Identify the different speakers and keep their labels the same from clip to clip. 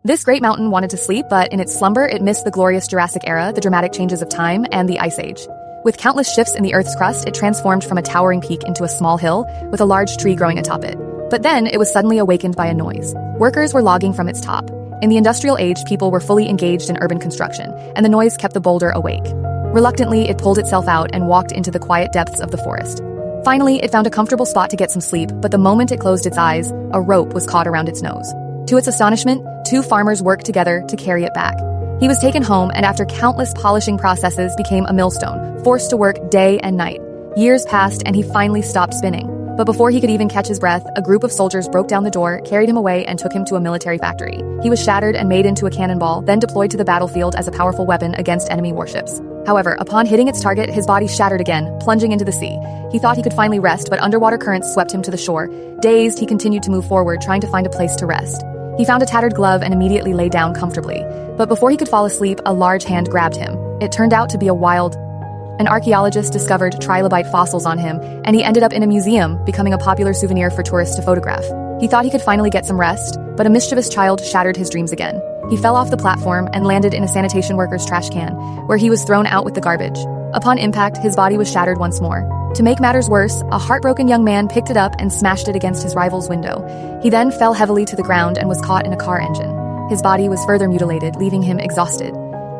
Speaker 1: This great mountain wanted to sleep, but in its slumber, it missed the glorious Jurassic era, the dramatic changes of time, and the Ice Age. With countless shifts in the Earth's crust, it transformed from a towering peak into a small hill, with a large tree growing atop it. But then, it was suddenly awakened by a noise. Workers were logging from its top. In the industrial age, people were fully engaged in urban construction, and the noise kept the boulder awake. Reluctantly, it pulled itself out and walked into the quiet depths of the forest. Finally, it found a comfortable spot to get some sleep, but the moment it closed its eyes, a rope was caught around its nose. To its astonishment, two farmers worked together to carry it back. He was taken home and after countless polishing processes became a millstone, forced to work day and night. Years passed and he finally stopped spinning. But before he could even catch his breath, a group of soldiers broke down the door, carried him away, and took him to a military factory. He was shattered and made into a cannonball, then deployed to the battlefield as a powerful weapon against enemy warships. However, upon hitting its target, his body shattered again, plunging into the sea. He thought he could finally rest, but underwater currents swept him to the shore. Dazed, he continued to move forward, trying to find a place to rest. He found a tattered glove and immediately lay down comfortably. But before he could fall asleep, a large hand grabbed him. It turned out to be an archaeologist discovered trilobite fossils on him, and he ended up in a museum, becoming a popular souvenir for tourists to photograph. He thought he could finally get some rest, but a mischievous child shattered his dreams again. He fell off the platform and landed in a sanitation worker's trash can, where he was thrown out with the garbage. Upon impact, his body was shattered once more. To make matters worse, a heartbroken young man picked it up and smashed it against his rival's window. He then fell heavily to the ground and was caught in a car engine. His body was further mutilated, leaving him exhausted.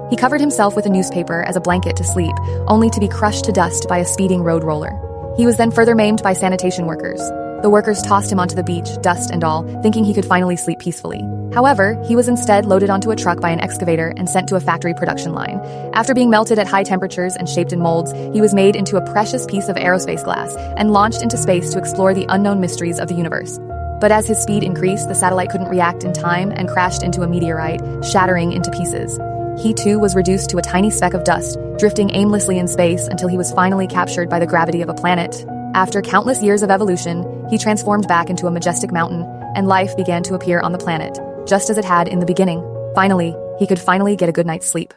Speaker 1: He covered himself with a newspaper as a blanket to sleep, only to be crushed to dust by a speeding road roller. He was then further maimed by sanitation workers. The workers tossed him onto the beach, dust and all, thinking he could finally sleep peacefully. However, he was instead loaded onto a truck by an excavator and sent to a factory production line. After being melted at high temperatures and shaped in molds, he was made into a precious piece of aerospace glass and launched into space to explore the unknown mysteries of the universe. But as his speed increased, the satellite couldn't react in time and crashed into a meteorite, shattering into pieces. He too was reduced to a tiny speck of dust, drifting aimlessly in space until he was finally captured by the gravity of a planet. After countless years of evolution, he transformed back into a majestic mountain, and life began to appear on the planet, just as it had in the beginning. Finally, he could finally get a good night's sleep.